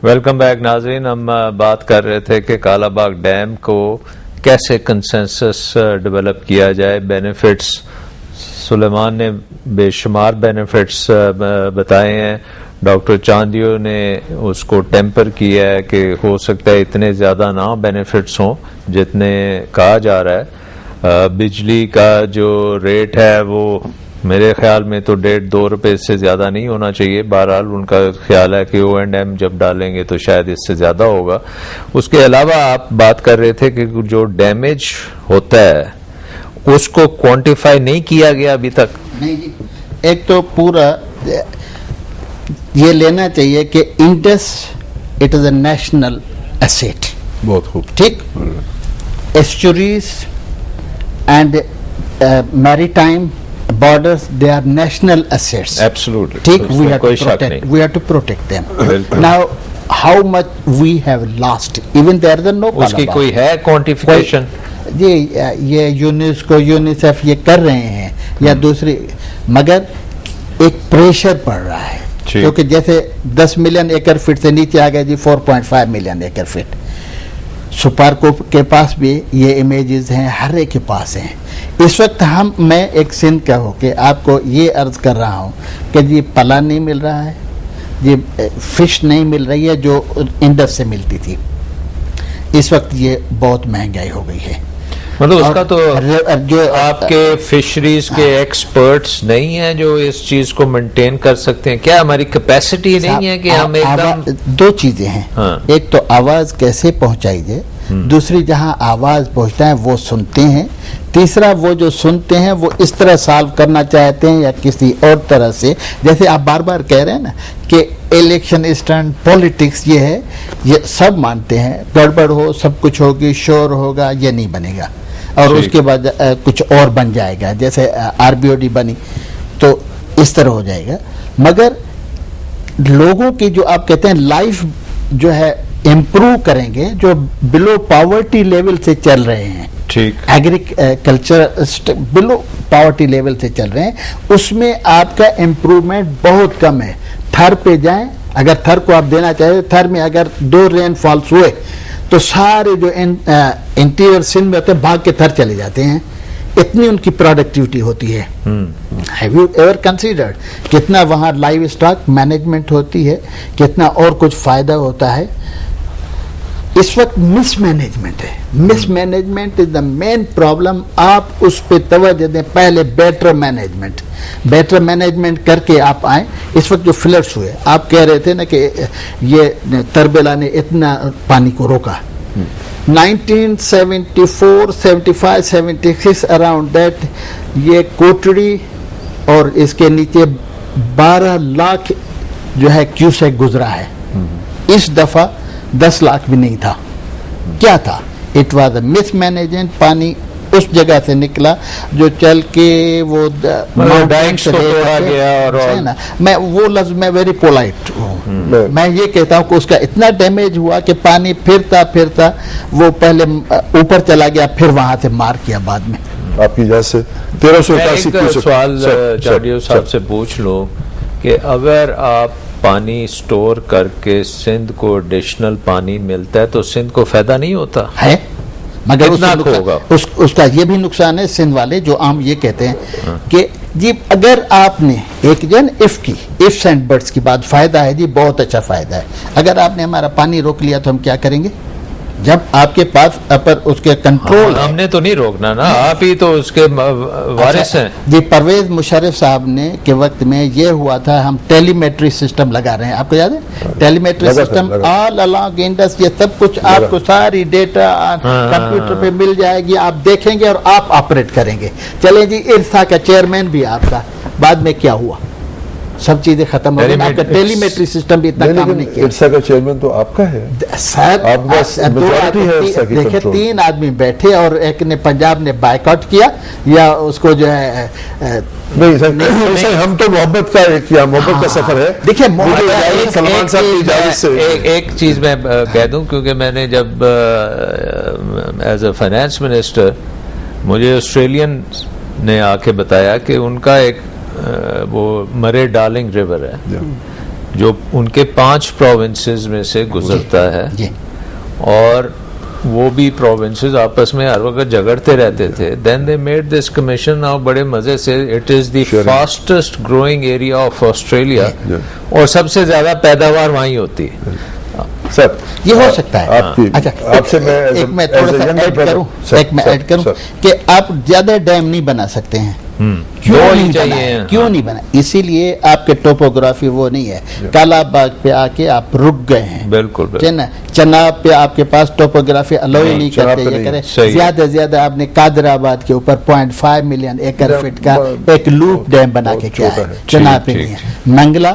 Welcome back ناظرین. ہم بات کر رہے تھے کہ کالا باغ ڈیم کو کیسے کنسنسس ڈیولپ کیا جائے. بینیفٹس سلیمان نے بے شمار بینیفٹس بتائے ہیں. ڈاکٹر چاندیو نے اس کو ٹیمپر کیا ہے کہ ہو سکتا ہے اتنے زیادہ نہ بینیفٹس ہوں جتنے کہا جا رہا ہے. بجلی کا جو ریٹ ہے وہ میرے خیال میں تو 1.5-2 روپے سے زیادہ نہیں ہونا چاہیے. بہرحال ان کا خیال ہے کہ O&M جب ڈالیں گے تو شاید اس سے زیادہ ہوگا. اس کے علاوہ آپ بات کر رہے تھے کہ جو ڈیمیج ہوتا ہے اس کو کوانٹیفائی نہیں کیا گیا ابھی تک. نہیں جی, ایک تو پورا یہ لینا چاہیے کہ Indus it is a national asset. بہت خوب. ٹھیک. ایسچوریز اینڈ میری time borders, they are national assets. Absolutely. ٹھیک. we have to protect them. Now how much we have lost, even there is no اس کی کوئی ہے کوانٹیفیکیشن؟ یہ یونیسکو یونیسیف یہ کر رہے ہیں یا دوسری, مگر ایک پریشر پڑ رہا ہے کیونکہ جیسے 10 ملین ایکر فٹ سے نیچے آ گئے جی 4.5 ملین ایکر فٹ. سپارکو کے پاس بھی یہ امیجز ہیں, ہر ایک کے پاس ہیں. اس وقت میں ایک سندھ کا ہو کے آپ کو یہ عرض کر رہا ہوں کہ جی پلا نہیں مل رہا ہے, جی فش نہیں مل رہی ہے جو انڈس سے ملتی تھی. اس وقت یہ بہت مہنگائی ہو گئی ہے. مطلب اس کا تو جو آپ کے فشریز کے ایکسپرٹس نہیں ہیں جو اس چیز کو مینٹین کر سکتے ہیں. کیا ہماری کیپیسٹی نہیں ہے کہ ہم ایک دم؟ دو چیزیں ہیں. ایک تو آواز کیسے پہنچائی جائے, دوسری جہاں آواز پہنچتا ہے وہ سنتے ہیں, تیسرا وہ جو سنتے ہیں وہ اس طرح سالو کرنا چاہتے ہیں یا کسی اور طرح سے. جیسے آپ بار بار کہہ رہے ہیں نا کہ الیکشن اسٹینڈ پولیٹکس یہ ہے, یہ سب مانتے ہیں گڑبڑ ہو سب کچھ ہوگی, شور ہوگا, یہ نہیں بنے گا اور اس کے بعد کچھ اور بن جائے گا. جیسے RBOD بنی تو اس طرح ہو جائے گا. مگر لوگوں کی جو آپ کہتے ہیں لائف جو ہے امپروو کریں گے, جو بلو پاورٹی لیول سے چل رہے ہیں, ایگریکلچر بلو پاورٹی لیول سے چل رہے ہیں, اس میں آپ کا امپروومنٹ بہت کم ہے. تھر پہ جائیں, اگر تھر کو آپ دینا چاہیں, تھر میں اگر 2 رین فالس ہوئے تو سارے جو انٹیریئر سندھ میں ہوتے ہیں بھاگ کے تھر چلے جاتے ہیں. اتنی ان کی پروڈکٹیوٹی ہوتی ہے. ہیو یو ایور کنسیڈرڈ کتنا وہاں لائیو اسٹاک مینجمنٹ ہوتی ہے, کتنا اور کچھ فائدہ ہوتا ہے. اس وقت مس مینجمنٹ ہے. Mismanagement is the main problem. آپ اس پہ توجہ دیں. پہلے بیٹر مینجمنٹ کر کے آپ آئیں. اس وقت جو فلڈس ہوئے, آپ کہہ رہے تھے نا کہ یہ تربیلا نے اتنا پانی کو روکا. 1974, 75, 76 اراؤنڈ دیٹ یہ کوٹڑی اور اس کے نیچے 12 لاکھ جو ہے کیوسیک گزرا ہے. اس دفعہ 10 لاکھ بھی نہیں تھا. کیا تھا؟ It was a miss management. پانی اس جگہ سے نکلا جو چل کے وہ ڈائنگس کو توڑا گیا. اور میں وہ لفظ میں ویری پولائٹ ہوں, میں یہ کہتا ہوں کہ اس کا اتنا ڈیمیج ہوا کہ پانی پھرتا وہ پہلے اوپر چلا گیا, پھر وہاں سے مار کیا بعد میں. آپ کی اجازت سے 1381 سوال چاڈیو صاحب سے پوچھ لو کہ اگر آپ پانی سٹور کر کے سندھ کو ایڈیشنل پانی ملتا ہے تو سندھ کو فائدہ نہیں ہوتا ہے؟ مگر اس کا یہ بھی نقصان ہے. سندھ والے جو عام یہ کہتے ہیں کہ جی اگر آپ نے ایک جن ifs اینڈ بٹس کی بات, فائدہ ہے جی, بہت اچھا فائدہ ہے. اگر آپ نے ہمارا پانی روک لیا تو ہم کیا کریں گے جب آپ کے پاس اپر اس کے کنٹرول؟ ہم نے تو نہیں روکنا نا, آپ ہی تو اس کے وارث ہیں. جی پرویز مشرف صاحب نے کے وقت میں یہ ہوا تھا, ہم ٹیلی میٹری سسٹم لگا رہے ہیں, آپ کو یاد ہے ٹیلی میٹری سسٹم آل الانگ انڈس, یہ سب کچھ آپ کو ساری ڈیٹا کمپیوٹر پہ مل جائے گی, آپ دیکھیں گے اور آپ آپریٹ کریں گے. چلیں جی ارسا کا چیئرمین بھی آپ کا, بعد میں کیا ہوا؟ سب چیزیں ختم ہو گئی. آپ کا ٹیلی میٹری سسٹم بھی اتنا کام نہیں کیا. ارسا کا چیئرمین تو آپ کا ہے سر. دیکھیں 3 آدمی بیٹھے اور ایک نے پنجاب نے بائیکاٹ کیا یا اس کو جو ہے نہیں سر, ہم تو محبت کا محبت کا سفر ہے. دیکھیں سلمان صاحب کی اجازت سے ایک چیز میں کہہ دوں, کیونکہ میں نے جب ایز اے فائنانس منسٹر مجھے آسٹریلین نے آ کے بتایا کہ ان کا ایک وہ مرے ڈارلنگ ریور ہے, جو ان کے 5 پروونسز میں سے گزرتا ہے جی اور وہ بھی پروونسز آپس میں ہر وقت جھگڑتے رہتے تھے. دین دے میڈ دس کمیشن. اور بڑے مزے سے it is the fastest growing area of Australia اور سب سے زیادہ پیداوار وہیں ہوتی ہے. سر یہ ہو سکتا ہے. اچھا آپ سے میں تھوڑا سا ایڈ کروں کہ آپ زیادہ ڈیم نہیں بنا سکتے ہیں. کیوں نہیں بنا؟ اسی لیے آپ کے ٹوپوگرافی وہ نہیں ہے. کالا باغ پہ آ کے آپ رک گئے ہیں. بالکل چناب پہ آپ کے پاس ٹوپوگرافی الاؤ نہیں کرتے. یہ کرے زیادہ زیادہ آپ نے قادر آباد کے اوپر 0.5 ملین ایکڑ فٹ کا ایک لوپ ڈیم بنا کے کیا ہے. چناب پہ نہیں ہے. منگلا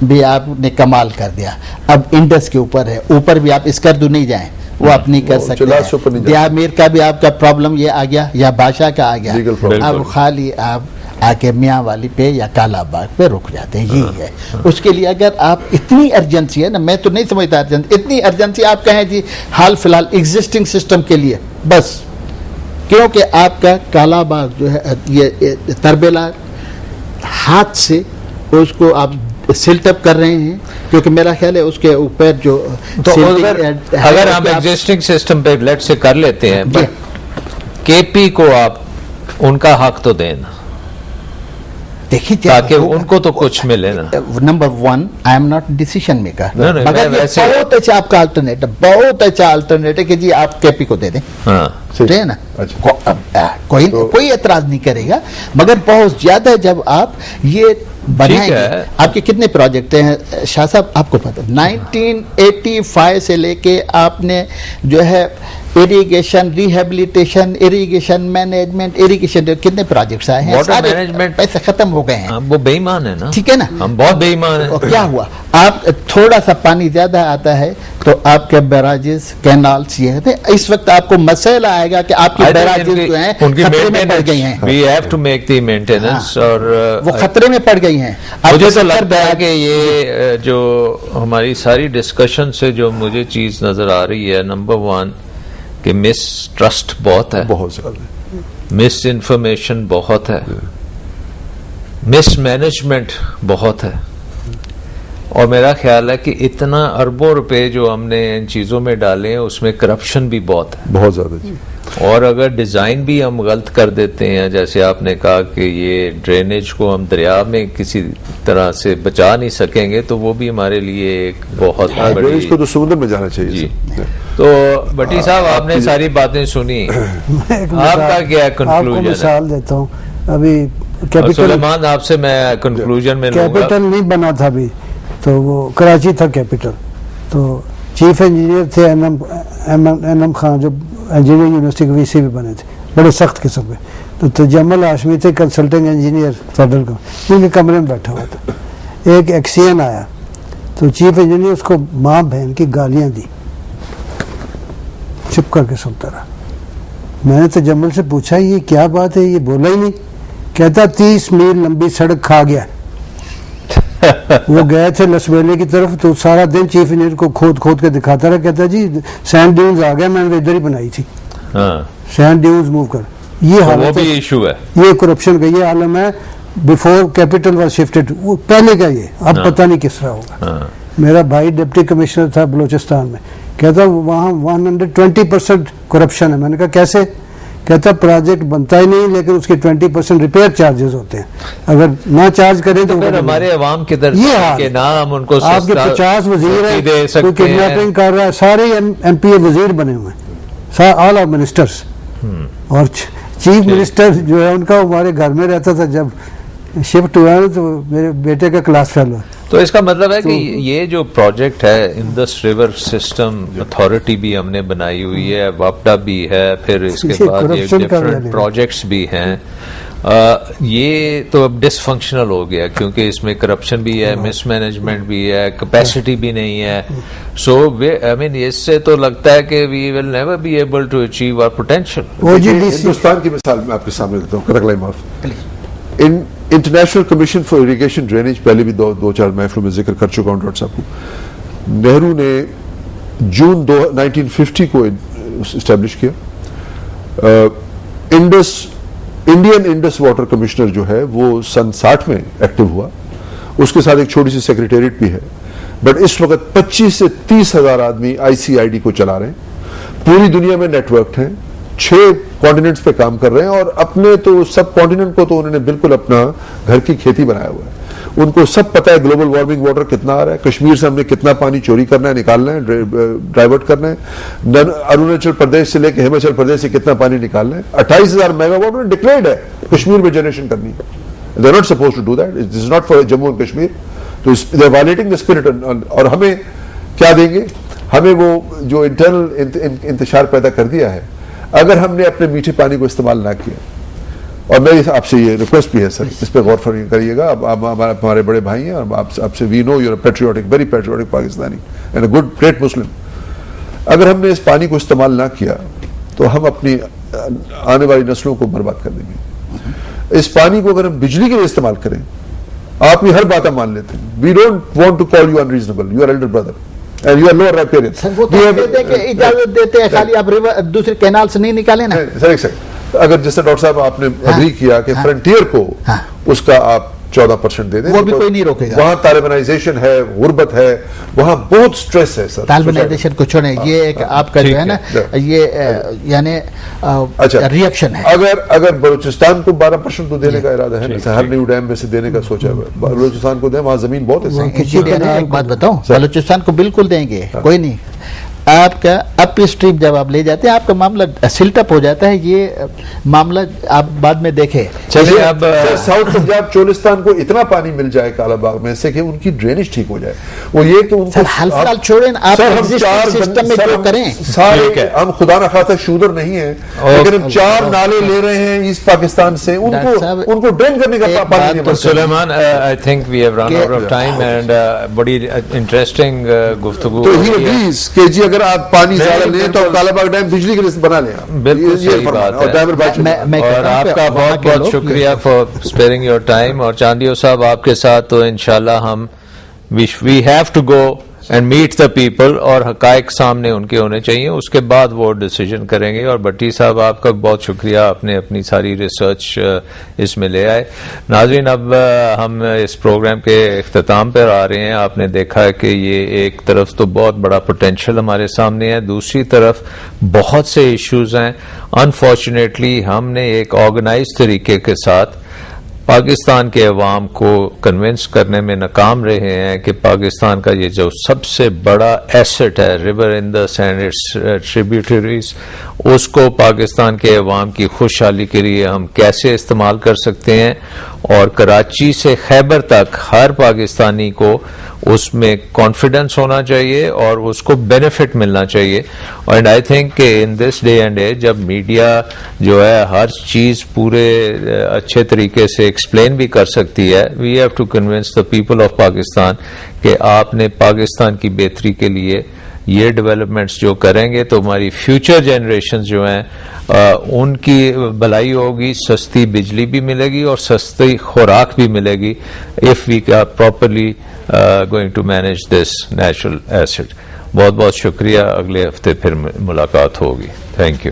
بھی آپ نے کمال کر دیا. اب انڈس کے اوپر ہے. اوپر بھی آپ اسکردو نہیں جائیں, وہ آپ نہیں کر سکتے. دیامیر کا بھی آپ کا پرابلم یہ آ گیا یا بادشاہ کا آ گیا. اب خالی آپ آ کے میاں والی پہ یا کالا باغ پہ رک جاتے ہیں. یہی ہے. اس کے لیے اگر آپ اتنی ارجنسی ہے نا, میں تو نہیں سمجھتا اتنی ارجنسی آپ کہیں جی حال فی الحال ایگزسٹنگ سسٹم کے لیے بس, کیونکہ آپ کا کالا باغ جو ہے یہ تربیلا ہاتھ سے اس کو آپ سلٹ اپ کر رہے ہیں, کیونکہ میرا خیال ہے اس کے اوپر جو اگر ہم ایگزسٹنگ سسٹم پہ لیٹ سے کر لیتے ہیں, کے پی کو آپ ان کا حق تو دینا تاکہ ان کو تو کچھ ملے نا. Number 1 I am not decision maker, مگر بہت اچھا آپ کا الٹرنیٹ, بہت اچھا الٹرنیٹ ہے کہ جی آپ کے پی کو دے دیں. ٹھیک ہے نا, کوئی اعتراض نہیں کرے گا. مگر بہت زیادہ جب آپ یہ بنائیں گے, آپ کے کتنے پروجیکٹ ہیں شاہ صاحب آپ کو پتہ, 1985 سے لے کے آپ نے جو ہے irrigation, rehabilitation, irrigation management, irrigation کتنے پروجیکٹس آئے ہیں, واٹر مینجمنٹ پیسے ختم ہو گئے ہیں. وہ بے ایمان ہے نا, ٹھیک ہے نا, ہم بہت بے ایمان ہیں. اور کیا ہوا, آپ تھوڑا سا پانی زیادہ آتا ہے تو آپ کے بیراجز, کینالس, یہ ہے اس وقت آپ کو مسئلہ آئے گا کہ آپ کے بیراجز جو ہیں خطرے میں پڑ گئی ہیں. We have to make the maintenance, اور وہ خطرے میں پڑ گئی ہیں. مجھے تو لگتا ہے کہ یہ جو ہماری ساری ڈسکشن سے جو مجھے چیز نظر آ رہی ہے, نمبر 1 کہ مس ٹرسٹ بہت ہے, بہت زیادہ مس انفارمیشن بہت ہے, مس مینجمنٹ بہت ہے, اور میرا خیال ہے کہ اتنا اربوں روپے جو ہم نے ان چیزوں میں ڈالے ہیں اس میں کرپشن بھی بہت ہے, بہت زیادہ. جی, اور اگر ڈیزائن بھی ہم غلط کر دیتے ہیں, جیسے آپ نے کہا کہ یہ ڈرینیج کو ہم دریا میں کسی طرح سے بچا نہیں سکیں گے, تو وہ بھی ہمارے لیے ایک بہت بڑی, اس کو تو سمندر میں جانا چاہیے. جی, تو بٹی صاحب آپ نے ساری باتیں سنی, آپ کا کیا کنکلوژن ہے؟ مثال دیتا ہوں. ابھی سلیمان آپ سے میں کنکلوژن میں لوں گا. کیپٹل نہیں بنا تھا ابھی, تو وہ کراچی تھا کیپٹل, تو چیف انجینئر تھے این ایم خان, جو انجینئرنگ یونیورسٹی کے وی سی بھی بنے تھے, بڑے سخت قسم کے. تو تجمل ہاشمی تھے کنسلٹنگ انجینئر فیڈرل کا, ان کے کمرے میں بیٹھا ہوا تھا. ایک ایکسین آیا تو چیف انجینئر اس کو ماں بہن کی گالیاں دی, چپ کر کے سنتا رہا. میں نے تجمل سے پوچھا یہ کیا بات ہے, یہ بولا ہی نہیں. کہتا 30 میل لمبی سڑک کھا گیا. وہ گئے تھے لسویلے کی طرف, تو سارا دن چیف انجینئر کو کھود کھود کے دکھاتا رہا. کہتا جی سینڈ ڈیونز آ گیا, میں نے ادھر ہی بنائی تھی, سینڈ ڈیونز موو کر. یہ حالت بھی ایشو ہے, یہ کرپشن کا یہ عالم ہے. بیفور کیپٹل واز شفٹڈ, وہ پہلے کا یہ, اب پتہ نہیں کس طرح ہوگا. میرا بھائی ڈپٹی کمشنر تھا بلوچستان میں, کہتا وہاں 120% کرپشن ہے. میں نے کہا کیسے؟ کہتا پروجیکٹ بنتا ہی نہیں, لیکن اس کے 20% ریپیئر چارجز ہوتے ہیں, اگر نہ چارج کریں تو پھر ہمارے عوام کے درد کے نام ان کو آپ کے 50 وزیر ہیں, کوئی کڈنیپنگ کر رہا ہے, سارے ایم پی اے وزیر بنے ہوئے ہیں, آل آر منسٹرز. اور چیف منسٹر جو ہے ان کا ہمارے گھر میں رہتا تھا, جب شفٹ ہوا ہے تو میرے بیٹے کا کلاس فیلو. تو اس کا مطلب ہے کہ یہ جو پروجیکٹ ہے انڈس ریور سسٹم اتھارٹی بھی ہم نے بنائی ہوئی ہے, واپڈا بھی ہے, پھر اس کے بعد یہ ڈفرینٹ پروجیکٹس بھی ہیں. یہ تو اب ڈس فنکشنل ہو گیا, کیونکہ اس میں کرپشن بھی ہے, مس مینجمنٹ بھی ہے, کیپیسٹی بھی نہیں ہے. سو آئی مین اس سے تو لگتا ہے کہ we will never be able to achieve our potential. Hindustan کی مثال میں آپ کے سامنے دیتا ہوں, کرک لائم of international commission for irrigation drainage, پہلے بھی دو چار محفلوں میں ذکر کر چکا ہوں ڈاکٹر صاحب کو. نہرو نے جون 1950 کو اسٹیبلش کیا. انڈین انڈس واٹر کمشنر جو ہے وہ سن 60 میں ایکٹیو ہوا, اس کے ساتھ ایک چھوٹی سی سیکریٹریٹ بھی ہے. بٹ اس وقت 25 سے 30 ہزار آدمی ICID کو چلا رہے ہیں. پوری دنیا میں نیٹ ورک ہیں, 6 کانٹیننٹس پہ کام کر رہے ہیں, اور اپنے تو سب کانٹیننٹ کو تو انہوں نے بالکل اپنا گھر کی کھیتی بنایا ہوا ہے. ان کو سب پتہ ہے گلوبل وارمنگ واٹر کتنا آ رہا ہے, کشمیر سے ہم نے کتنا پانی چوری کرنا ہے, نکالنا ہے, ڈائیورٹ کرنا ہے, اروناچل پردیش سے لے کے ہماچل پردیش سے کتنا پانی نکالنا ہے. 28,000 میگا واٹ میں ڈکلیئرڈ ہے کشمیر میں جنریشن کرنی ہے. They are not suppose to do that, it is not for Jammu and Kashmir. تو they are violating the spirit. اور ہمیں کیا دیں گے؟ ہمیں وہ جو انٹرنل انتشار پیدا کر دیا ہے. اگر ہم نے اپنے میٹھے پانی کو استعمال نہ کیا, اور میں آپ سے یہ ریکویسٹ بھی ہے سر, اس پہ غور فرض کریے گا. آپ ہمارے بڑے بھائی ہیں, اور آپ سے we know you are patriotic, very patriotic Pakistani and a good great Muslim. اگر ہم نے اس پانی کو استعمال نہ کیا تو ہم اپنی آنے والی نسلوں کو برباد کر دیں گے. اس پانی کو اگر ہم بجلی کے لیے استعمال کریں, آپ کی ہر بات ہم مان لیتے ہیں. We don't want to call you unreasonable, you are elder brother and you are lover reverence. وہ تو کہتے ہیں کہ اجازت دیتے ہیں, خالی آپ دوسرے کینال سے نہیں نکالیں نا. سر ایک سیکنڈ, اگر جیسے ڈاکٹر صاحب آپ نے اگری کیا کہ فرنٹیئر کو اس کا آپ 14% دے دیں, وہ بھی کوئی نہیں روکے گا. وہاں طالبانائزیشن ہے, غربت ہے, وہاں بہت سٹریس ہے سر. طالبانائزیشن کو چھوڑیں, یہ ایک آپ کا جو ہے نا یہ یعنی ریئیکشن ہے. اگر بلوچستان کو 12% تو دینے کا ارادہ ہے, ہر نیو ڈیم میں سے دینے کا سوچا ہے, بلوچستان کو دیں, وہاں زمین بہت ہے. ایک بات بتاؤں, بلوچستان کو بالکل دیں گے, کوئی نہیں. آپ کا اپ اسٹریم جب آپ لے جاتے ہیں آپ کا معاملہ سلٹ اپ ہو جاتا ہے. یہ معاملہ آپ بعد میں دیکھیں. چلیے اب ساؤتھ پنجاب چولستان کو اتنا پانی مل جائے کالا باغ میں سے کہ ان کی ڈرینیج ٹھیک ہو جائے. وہ یہ کہ ان کو حل چھوڑیں, آپ سسٹم میں جو کریں سارے, ہم خدا نہ خواستہ شودر نہیں ہیں, لیکن ہم 4 نالے لے رہے ہیں ایسٹ پاکستان سے, ان کو ڈرین کرنے کا پانی نہیں. Suleman, I think we have run out of time and بڑی انٹرسٹنگ گفتگو کہ جی اگر آپ پانی زیادہ لیں تو کالا باغ ڈیم بجلی کے لیے بنا لیں. بالکل صحیح بات ہے, اور آپ کا بہت بہت شکریہ فار اسپیئرنگ یور ٹائم. اور چاندیو صاحب آپ کے ساتھ تو انشاءاللہ ہم we have to go and meet the people, اور حقائق سامنے ان کے ہونے چاہیے, اس کے بعد وہ ڈیسیجن کریں گے. اور بٹی صاحب آپ کا بہت شکریہ, آپ نے اپنی ساری ریسرچ اس میں لے آئے. ناظرین, اب ہم اس پروگرام کے اختتام پر آ رہے ہیں. آپ نے دیکھا ہے کہ یہ ایک طرف تو بہت بڑا پوٹینشیل ہمارے سامنے ہے, دوسری طرف بہت سے ایشوز ہیں. انفارچونیٹلی ہم نے ایک آرگنائز طریقے کے ساتھ پاکستان کے عوام کو کنونس کرنے میں ناکام رہے ہیں کہ پاکستان کا یہ جو سب سے بڑا ایسٹ ہے, ریور انڈس اینڈ اٹس ٹریبیوٹریز, اس کو پاکستان کے عوام کی خوشحالی کے لیے ہم کیسے استعمال کر سکتے ہیں. اور کراچی سے خیبر تک ہر پاکستانی کو اس میں کانفیڈنس ہونا چاہیے اور اس کو بینیفٹ ملنا چاہیے. اینڈ آئی تھنک کہ ان دس ڈے اینڈ ایج جب میڈیا جو ہے ہر چیز پورے اچھے طریقے سے ایکسپلین بھی کر سکتی ہے, we have to convince the people of Pakistan کہ آپ نے پاکستان کی بہتری کے لیے یہ ڈیولپمنٹس جو کریں گے تو ہماری فیوچر جنریشنز جو ہیں ان کی بھلائی ہوگی, سستی بجلی بھی ملے گی اور سستی خوراک بھی ملے گی if we are properly going to manage this natural asset. بہت بہت شکریہ, اگلے ہفتے پھر ملاقات ہوگی. Thank you.